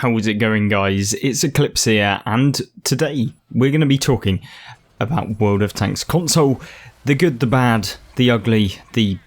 How's it going, guys? It's Eclipse here, and today we're going to be talking about World of Tanks console, the good, the bad, the ugly, the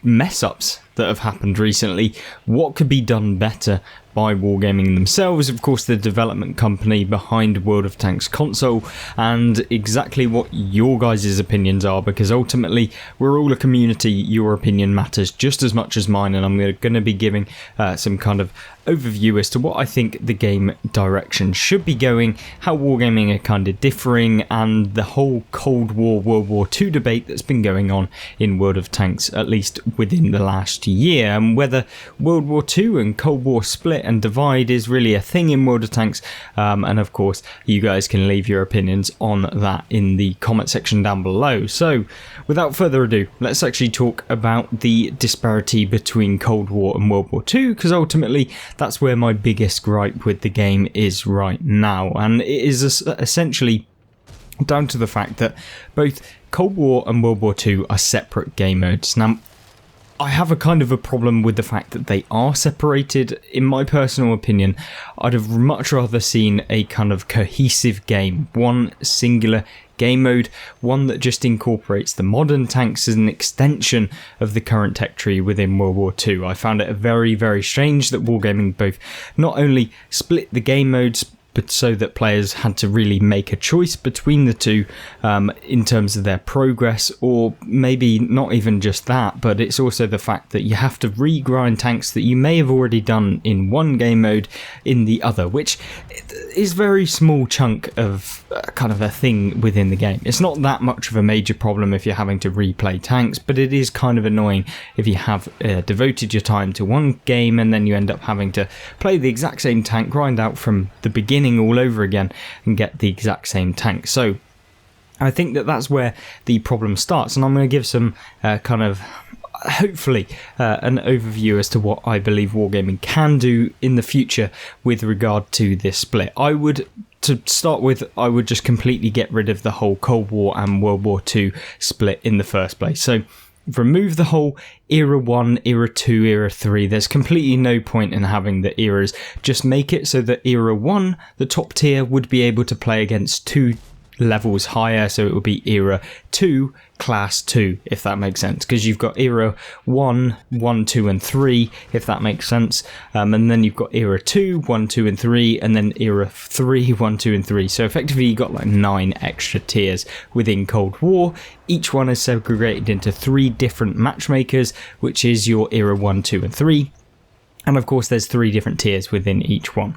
mess-ups that have happened recently, what could be done better by Wargaming themselves, of course the development company behind World of Tanks console, and exactly what your guys' opinions are, because ultimately we're all a community. Your opinion matters just as much as mine, and I'm going to be giving some kind of overview as to what I think the game direction should be going, how Wargaming are kind of differing, and the whole Cold War, World War II debate that's been going on in World of Tanks, at least within the last year, and whether World War II and Cold War split and divide is really a thing in World of Tanks. And of course, you guys can leave your opinions on that in the comment section down below. So, without further ado, let's actually talk about the disparity between Cold War and World War II, because ultimately that's where my biggest gripe with the game is right now, and it is essentially down to the fact that both Cold War and World War II are separate game modes. Now, I have a kind of a problem with the fact that they are separated. In my personal opinion, I'd have much rather seen a kind of cohesive game, one singular game mode, one that just incorporates the modern tanks as an extension of the current tech tree within World War II. I found it very, very strange that Wargaming both not only split the game modes, but so that players had to really make a choice between the two in terms of their progress, or maybe not even just that, but it's also the fact that you have to regrind tanks that you may have already done in one game mode in the other, which is a very small chunk of kind of a thing within the game. It's not that much of a major problem if you're having to replay tanks, but it is kind of annoying if you have devoted your time to one game and then you end up having to play the exact same tank, grind out from the beginning all over again and get the exact same tank. So I think that that's where the problem starts, and I'm going to give some kind of hopefully an overview as to what I believe Wargaming can do in the future with regard to this split. To start with, I would just completely get rid of the whole Cold War and World War II split in the first place. So remove the whole Era 1, Era 2, Era 3. There's completely no point in having the eras. Just make it so that Era 1, the top tier, would be able to play against two levels higher, so it would be Era 2, Class 2, if that makes sense, because you've got Era 1, 1, 2 and 3, if that makes sense, and then you've got Era 2, 1, 2 and 3, and then Era 3, 1, 2 and 3, so effectively you've got like 9 extra tiers within Cold War. Each one is segregated into 3 different matchmakers, which is your Era 1, 2 and 3, and of course there's 3 different tiers within each one.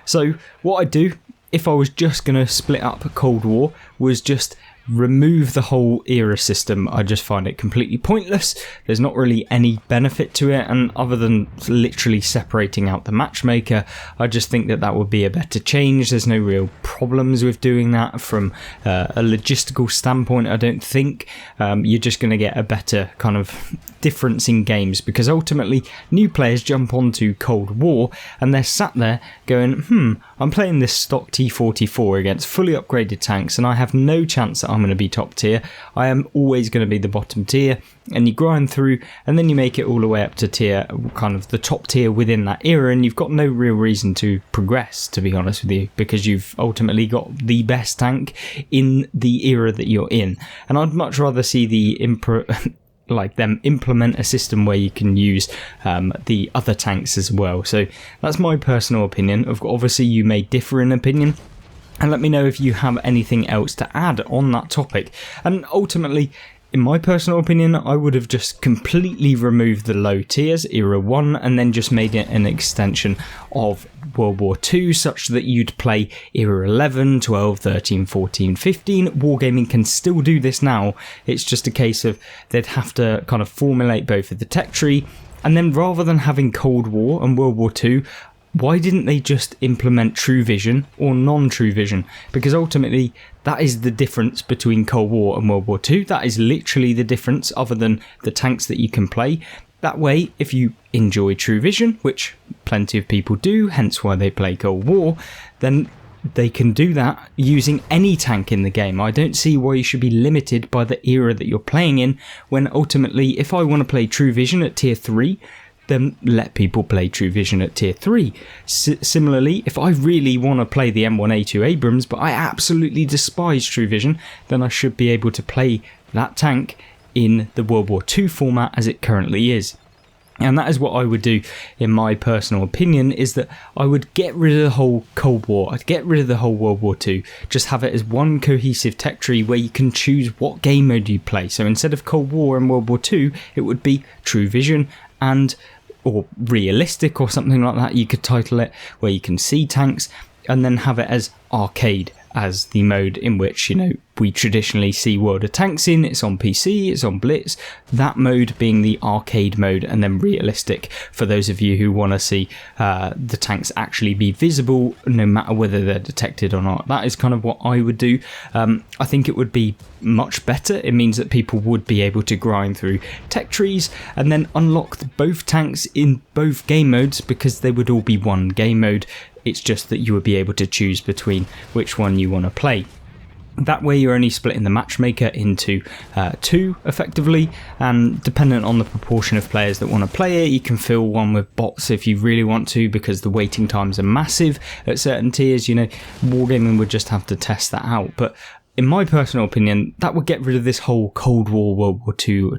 So what I do, if I was just going to split up Cold War, was just remove the whole era system. I just find it completely pointless. There's not really any benefit to it, and other than literally separating out the matchmaker, I just think that that would be a better change. There's no real problems with doing that from a logistical standpoint, I don't think. You're just going to get a better kind of difference in games, because ultimately new players jump onto Cold War and they're sat there going, I'm playing this stock T-44 against fully upgraded tanks and I have no chance that I'm going to be top tier. I am always going to be the bottom tier. And you grind through and then you make it all the way up to tier, kind of the top tier within that era, and you've got no real reason to progress, to be honest with you, because you've ultimately got the best tank in the era that you're in. And I'd much rather see the them implement a system where you can use the other tanks as well. So that's my personal opinion. Obviously you may differ in opinion, and let me know if you have anything else to add on that topic. And ultimately, in my personal opinion, I would have just completely removed the low tiers, Era 1, and then just made it an extension of World War II, such that you'd play Era 11, 12, 13, 14, 15. Wargaming can still do this now. It's just a case of they'd have to kind of formulate both of the tech tree, and then rather than having Cold War and World War II, why didn't they just implement True Vision or non-True Vision? Because ultimately, that is the difference between Cold War and World War II. That is literally the difference, other than the tanks that you can play. That way, if you enjoy True Vision, which plenty of people do, hence why they play Cold War, then they can do that using any tank in the game. I don't see why you should be limited by the era that you're playing in, when ultimately, if I want to play True Vision at tier 3, then let people play True Vision at tier 3. Similarly, if I really want to play the M1A2 Abrams, but I absolutely despise True Vision, then I should be able to play that tank in the World War II format as it currently is. And that is what I would do, in my personal opinion, is that I would get rid of the whole Cold War, I'd get rid of the whole World War II, just have it as one cohesive tech tree where you can choose what game mode you play. So instead of Cold War and World War II, it would be True Vision or Realistic or something like that, you could title it, where you can see tanks, and then have it as Arcade as the mode in which, we traditionally see World of Tanks in. It's on PC, it's on Blitz, that mode being the arcade mode, and then Realistic for those of you who want to see the tanks actually be visible no matter whether they're detected or not. That is kind of what I would do. I think it would be much better. It means that people would be able to grind through tech trees and then unlock both tanks in both game modes, because they would all be one game mode. It's just that you would be able to choose between which one you want to play. That way you're only splitting the Matchmaker into 2 effectively, and dependent on the proportion of players that want to play it, you can fill one with bots if you really want to, because the waiting times are massive at certain tiers. Wargaming would just have to test that out. But in my personal opinion, that would get rid of this whole Cold War, World War II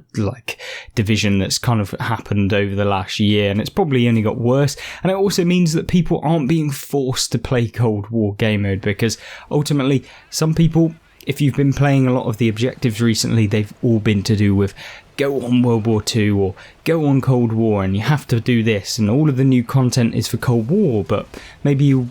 division that's kind of happened over the last year, and it's probably only got worse. And it also means that people aren't being forced to play Cold War game mode, because ultimately some people, if you've been playing a lot of the objectives recently, they've all been to do with go on World War II or go on Cold War, and you have to do this, and all of the new content is for Cold War. But maybe you're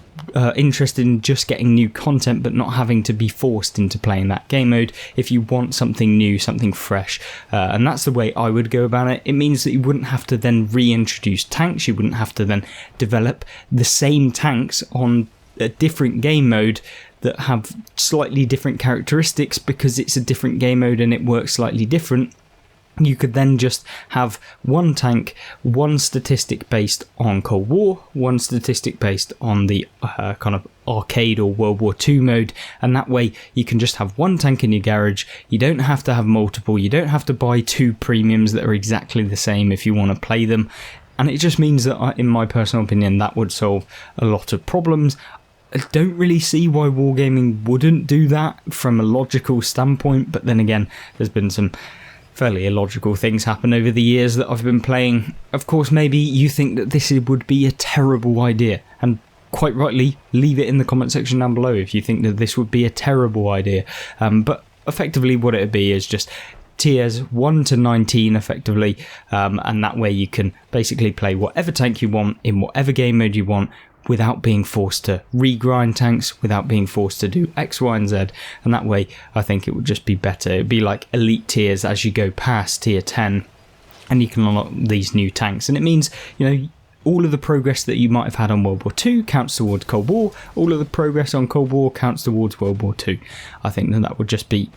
interested in just getting new content but not having to be forced into playing that game mode if you want something new, something fresh. And that's the way I would go about it. It means that you wouldn't have to then reintroduce tanks, you wouldn't have to then develop the same tanks on a different game mode that have slightly different characteristics because it's a different game mode and it works slightly different. You could then just have one tank, one statistic based on Cold War, one statistic based on the kind of arcade or World War II mode, and that way you can just have one tank in your garage. You don't have to have multiple, you don't have to buy 2 premiums that are exactly the same if you want to play them, and it just means that, in my personal opinion, that would solve a lot of problems. I don't really see why Wargaming wouldn't do that from a logical standpoint, but then again, there's been some fairly illogical things happen over the years that I've been playing. Of course, maybe you think that this would be a terrible idea, and quite rightly, leave it in the comment section down below if you think that this would be a terrible idea. But effectively what it would be is just tiers 1 to 19 effectively, and that way you can basically play whatever tank you want in whatever game mode you want, without being forced to regrind tanks, without being forced to do X, Y, and Z. And that way, I think it would just be better. It'd be like elite tiers as you go past tier 10, and you can unlock these new tanks. And it means, all of the progress that you might have had on World War II counts towards Cold War. All of the progress on Cold War counts towards World War II. I think that would just be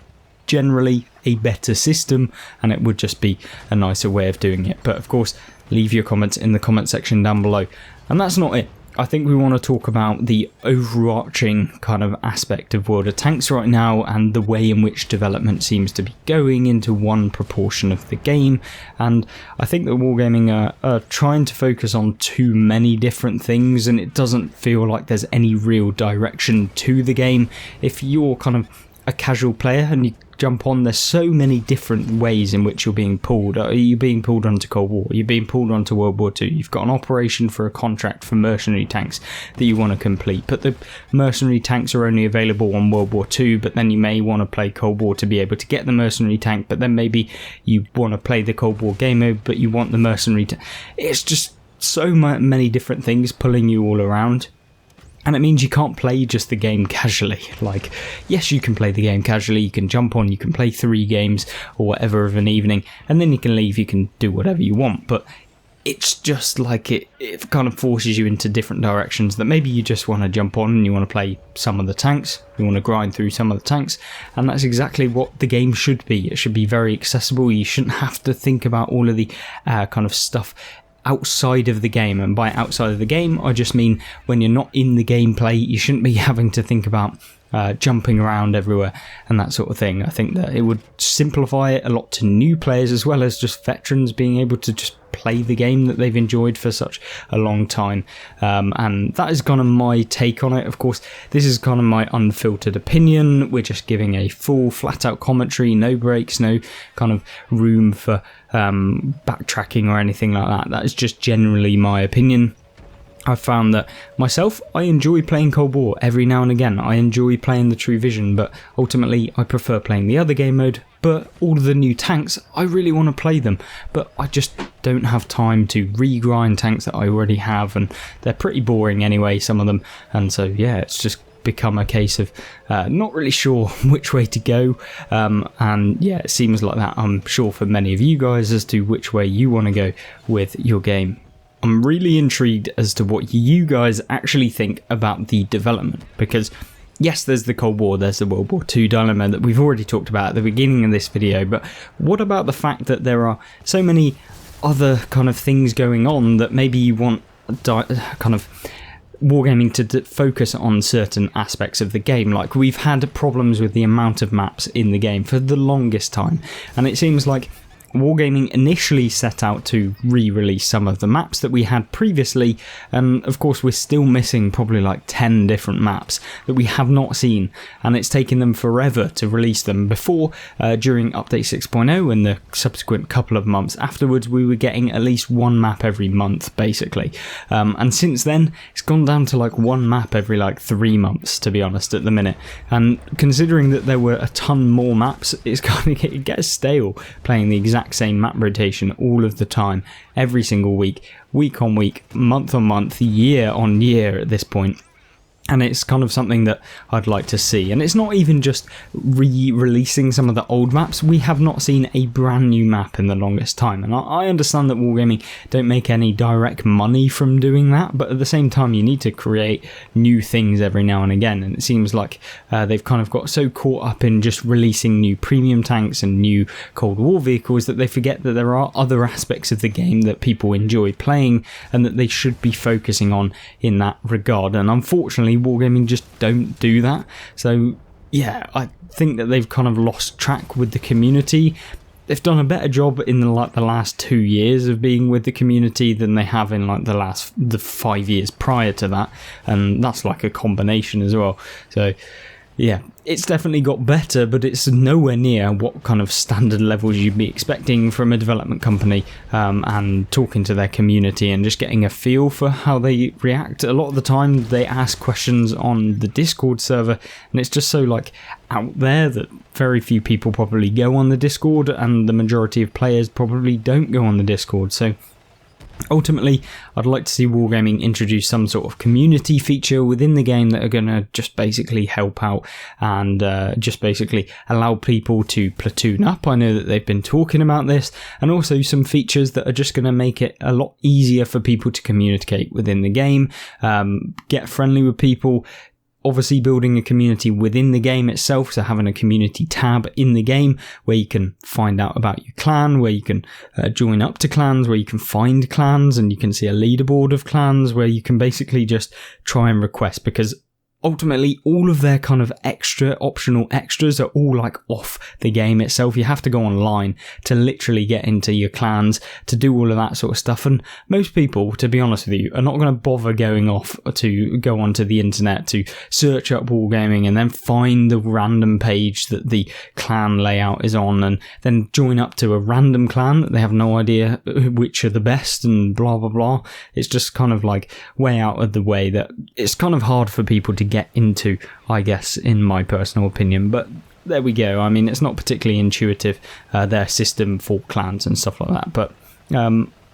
generally a better system, and it would just be a nicer way of doing it. But of course, leave your comments in the comment section down below. And that's not it. I think we want to talk about the overarching kind of aspect of World of Tanks right now, and the way in which development seems to be going into one proportion of the game. And I think that Wargaming are trying to focus on too many different things, and it doesn't feel like there's any real direction to the game. If you're kind of a casual player and you jump on, there's so many different ways in which you're being pulled. Are you being pulled onto Cold War? You're being pulled onto World War II. You've got an operation for a contract for mercenary tanks that you want to complete, but the mercenary tanks are only available on World War II, but then you may want to play Cold War to be able to get the mercenary tank, but then maybe you want to play the Cold War game mode, but you want the mercenary tank. It's just so many different things pulling you all around. And it means you can't play just the game casually. Like, yes, you can play the game casually, you can jump on, you can play 3 games or whatever of an evening, and then you can leave, you can do whatever you want. But it's just like it kind of forces you into different directions, that maybe you just want to jump on and you want to play some of the tanks, you want to grind through some of the tanks, and that's exactly what the game should be. It should be very accessible. You shouldn't have to think about all of the kind of stuff outside of the game. And by outside of the game, I just mean when you're not in the gameplay, you shouldn't be having to think about jumping around everywhere and that sort of thing. I think that it would simplify it a lot to new players as well as just veterans being able to just play the game that they've enjoyed for such a long time. And that is kind of my take on it. Of course, this is kind of my unfiltered opinion. We're just giving a full flat out commentary, no breaks, no kind of room for backtracking or anything like that. That is just generally my opinion. I've found that myself, I enjoy playing Cold War every now and again. I enjoy playing the True Vision, but ultimately I prefer playing the other game mode. But all of the new tanks, I really want to play them, but I just don't have time to regrind tanks that I already have, and they're pretty boring anyway, some of them. And so yeah, it's just become a case of not really sure which way to go, and yeah, it seems like that, I'm sure, for many of you guys as to which way you want to go with your game. I'm really intrigued as to what you guys actually think about the development, because yes, there's the Cold War, there's the World War II dilemma that we've already talked about at the beginning of this video, but what about the fact that there are so many other kind of things going on that maybe you want kind of wargaming to focus on certain aspects of the game? Like, we've had problems with the amount of maps in the game for the longest time, and it seems like Wargaming initially set out to re-release some of the maps that we had previously, and of course we're still missing probably like 10 different maps that we have not seen, and it's taken them forever to release them. Before, during update 6.0 and the subsequent couple of months afterwards, we were getting at least one map every month basically, and since then it's gone down to like one map every like 3 months, to be honest, at the minute. And considering that there were a ton more maps, it's kind of, it gets stale playing the exact same map rotation all of the time, every single week, week on week, month on month, year on year at this point. And it's kind of something that I'd like to see. And it's not even just re-releasing some of the old maps. We have not seen a brand new map in the longest time. And I understand that Wargaming don't make any direct money from doing that, but at the same time you need to create new things every now and again. And it seems like they've kind of got so caught up in just releasing new premium tanks and new Cold War vehicles that they forget that there are other aspects of the game that people enjoy playing and that they should be focusing on in that regard. And unfortunately, Wargaming just don't do that. So yeah, I think that they've kind of lost track with the community. They've done a better job in the last 2 years of being with the community than they have in like the 5 years prior to that, and that's like a combination as well. So yeah, it's definitely got better, but it's nowhere near what kind of standard levels you'd be expecting from a development company, and talking to their community and just getting a feel for how they react. A lot of the time they ask questions on the Discord server, and it's just so like out there that very few people probably go on the Discord, and the majority of players probably don't go on the Discord. So ultimately, I'd like to see Wargaming introduce some sort of community feature within the game that are going to just basically help out and just basically allow people to platoon up. I know that they've been talking about this, and also some features that are just going to make it a lot easier for people to communicate within the game, get friendly with people. Obviously building a community within the game itself, so having a community tab in the game where you can find out about your clan, where you can join up to clans, where you can find clans, and you can see a leaderboard of clans where you can basically just try and request, because ultimately all of their kind of optional extras are all like off the game itself. You have to go online to literally get into your clans to do all of that sort of stuff, and most people, to be honest with you, are not going to bother going off to go onto the internet to search up Wargaming and then find the random page that the clan layout is on and then join up to a random clan that they have no idea which are the best and blah blah blah. It's just kind of like way out of the way that it's kind of hard for people to get into, I guess, in my personal opinion. But there we go. I mean, it's not particularly intuitive, their system for clans and stuff like that, but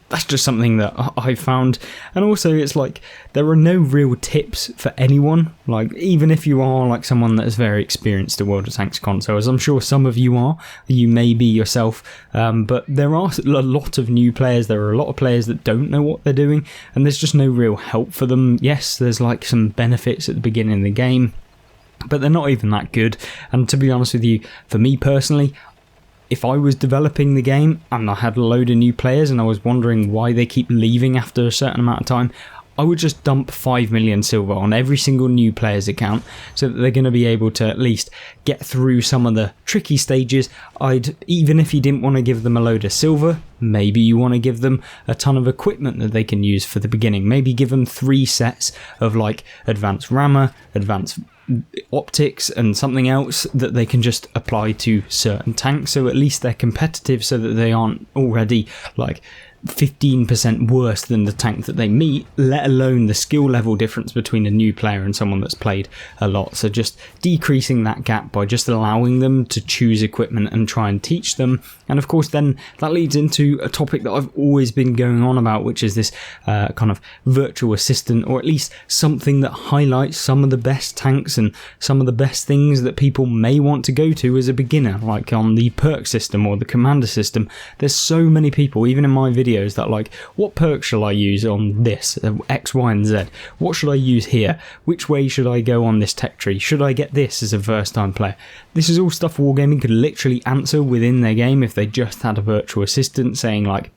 that's just something that I found. And also, it's like there are no real tips for anyone. Like, even if you are like someone that is very experienced at World of Tanks console, as I'm sure some of you are, you may be yourself, but there are a lot of new players. There are a lot of players that don't know what they're doing, and there's just no real help for them. Yes, there's like some benefits at the beginning of the game, but they're not even that good. And to be honest with you, for me personally, if I was developing the game and I had a load of new players and I was wondering why they keep leaving after a certain amount of time, I would just dump 5 million silver on every single new player's account so that they're going to be able to at least get through some of the tricky stages. Even if you didn't want to give them a load of silver, maybe you want to give them a ton of equipment that they can use for the beginning. Maybe give them 3 sets of like advanced rammer, advanced optics and something else that they can just apply to certain tanks, so at least they're competitive, so that they aren't already like 15% worse than the tank that they meet, let alone the skill level difference between a new player and someone that's played a lot. So just decreasing that gap by just allowing them to choose equipment and try and teach them. And of course then that leads into a topic that I've always been going on about, which is this kind of virtual assistant, or at least something that highlights some of the best tanks and some of the best things that people may want to go to as a beginner, like on the perk system or the commander system. There's so many people, even in my videos, that like, what perk shall I use on this, X, Y and Z? What should I use here? Which way should I go on this tech tree? Should I get this as a first time player? This is all stuff Wargaming could literally answer within their game if they just had a virtual assistant saying like,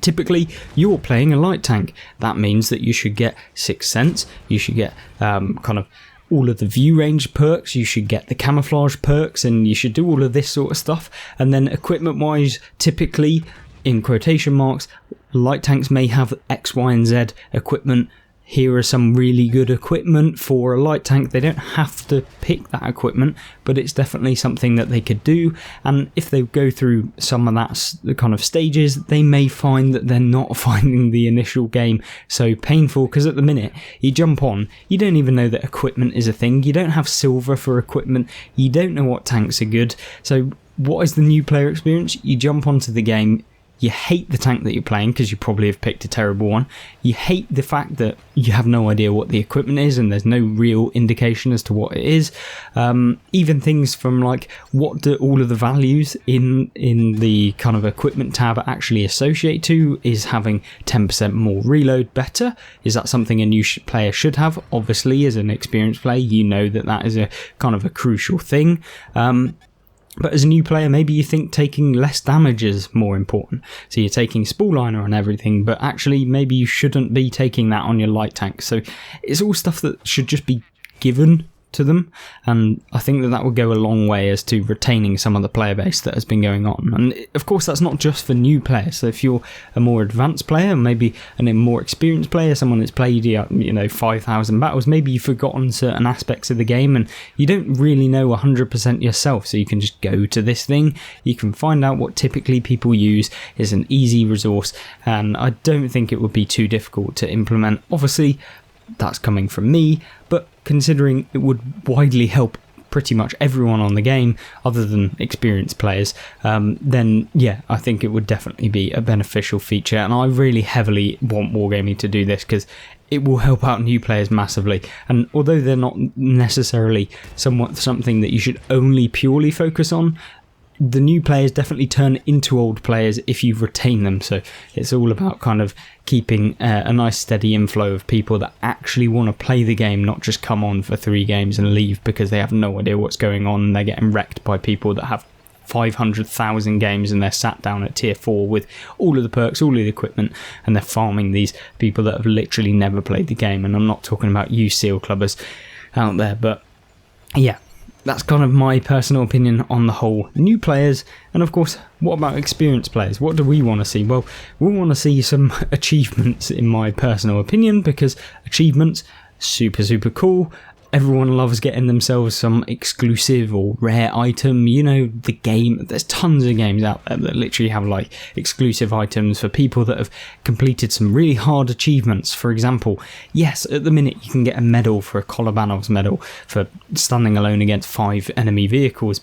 typically you're playing a light tank, that means that you should get Sixth Sense, you should get kind of all of the view range perks, you should get the camouflage perks, and you should do all of this sort of stuff. And then equipment wise, typically, in quotation marks, light tanks may have X, Y and Z equipment. Here are some really good equipment for a light tank. They don't have to pick that equipment, but it's definitely something that they could do. And if they go through some of the kind of stages, they may find that they're not finding the initial game so painful, because at the minute you jump on, you don't even know that equipment is a thing. You don't have silver for equipment. You don't know what tanks are good. So what is the new player experience? You jump onto the game, you hate the tank that you're playing because you probably have picked a terrible one. You hate the fact that you have no idea what the equipment is and there's no real indication as to what it is. Even things from like, what do all of the values in the kind of equipment tab actually associate to? Is having 10% more reload better? Is that something a new player should have? Obviously, as an experienced player, you know that that is a kind of a crucial thing. But as a new player, maybe you think taking less damage is more important. So you're taking spool liner on everything, but actually maybe you shouldn't be taking that on your light tank. So it's all stuff that should just be given to them, and I think that would go a long way as to retaining some of the player base that has been going on. And of course that's not just for new players. So if you're a more advanced player, maybe a more experienced player, someone that's played 5,000 battles, maybe you've forgotten certain aspects of the game and you don't really know 100% yourself, so you can just go to this thing, you can find out what typically people use. Is an easy resource, and I don't think it would be too difficult to implement. Obviously that's coming from me, but considering it would widely help pretty much everyone on the game other than experienced players, then yeah, I think it would definitely be a beneficial feature, and I really heavily want Wargaming to do this because it will help out new players massively. And although they're not necessarily something that you should only purely focus on, the new players definitely turn into old players if you retain them. So it's all about kind of keeping a nice steady inflow of people that actually want to play the game, not just come on for 3 games and leave because they have no idea what's going on and they're getting wrecked by people that have 500,000 games and they're sat down at tier 4 with all of the perks, all of the equipment, and they're farming these people that have literally never played the game. And I'm not talking about you seal clubbers out there, but yeah, that's kind of my personal opinion on the whole new players. And of course, what about experienced players? What do we want to see? Well, we want to see some achievements, in my personal opinion, because achievements, super cool. Everyone loves getting themselves some exclusive or rare item. You know, the game, there's tons of games out there that literally have like exclusive items for people that have completed some really hard achievements. For example, yes, at the minute you can get a medal for a Kolobanov's medal for standing alone against 5 enemy vehicles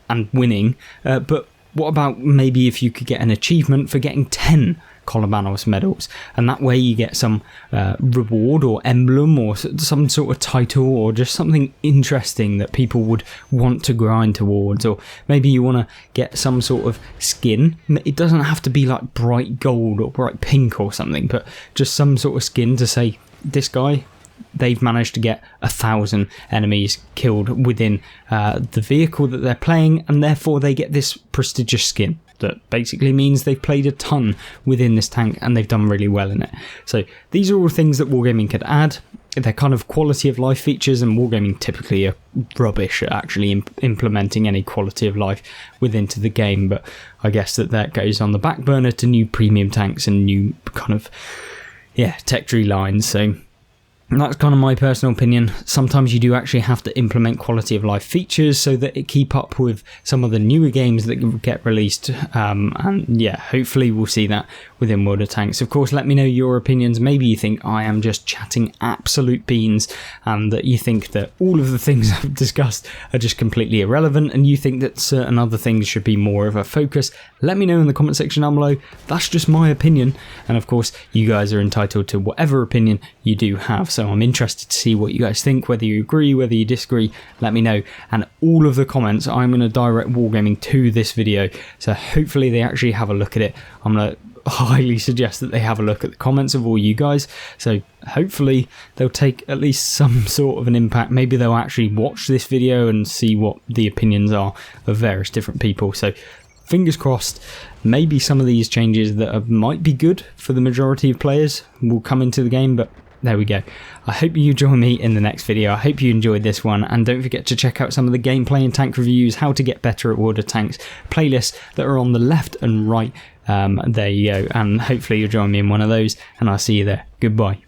and winning. But what about maybe if you could get an achievement for getting 10 Kolobanov's medals, and that way you get some reward or emblem or some sort of title or just something interesting that people would want to grind towards. Or maybe you want to get some sort of skin. It doesn't have to be like bright gold or bright pink or something, but just some sort of skin to say, this guy they've managed to get 1,000 enemies killed within the vehicle that they're playing, and therefore they get this prestigious skin that basically means they've played a ton within this tank and they've done really well in it. So these are all things that Wargaming could add. They're kind of quality of life features, and Wargaming typically are rubbish at actually implementing any quality of life within the game, but I guess that goes on the back burner to new premium tanks and new kind of tech tree lines. So that's kind of my personal opinion. Sometimes you do actually have to implement quality of life features so that it keep up with some of the newer games that get released, and yeah, hopefully we'll see that within World of Tanks. Of course, let me know your opinions. Maybe you think I am just chatting absolute beans and that you think that all of the things I've discussed are just completely irrelevant and you think that certain other things should be more of a focus. Let me know in the comment section down below. That's just my opinion, and of course you guys are entitled to whatever opinion you do have. So I'm interested to see what you guys think, whether you agree, whether you disagree. Let me know. And all of the comments, I'm going to direct Wargaming to this video, so hopefully they actually have a look at it. I'm going to highly suggest that they have a look at the comments of all you guys, so hopefully they'll take at least some sort of an impact. Maybe they'll actually watch this video and see what the opinions are of various different people. So fingers crossed, maybe some of these changes that might be good for the majority of players will come into the game, but there we go. I hope you join me in the next video. I hope you enjoyed this one, and don't forget to check out some of the gameplay and tank reviews, how to get better at World of Tanks playlists that are on the left and right. There you go, and hopefully you'll join me in one of those, and I'll see you there. Goodbye.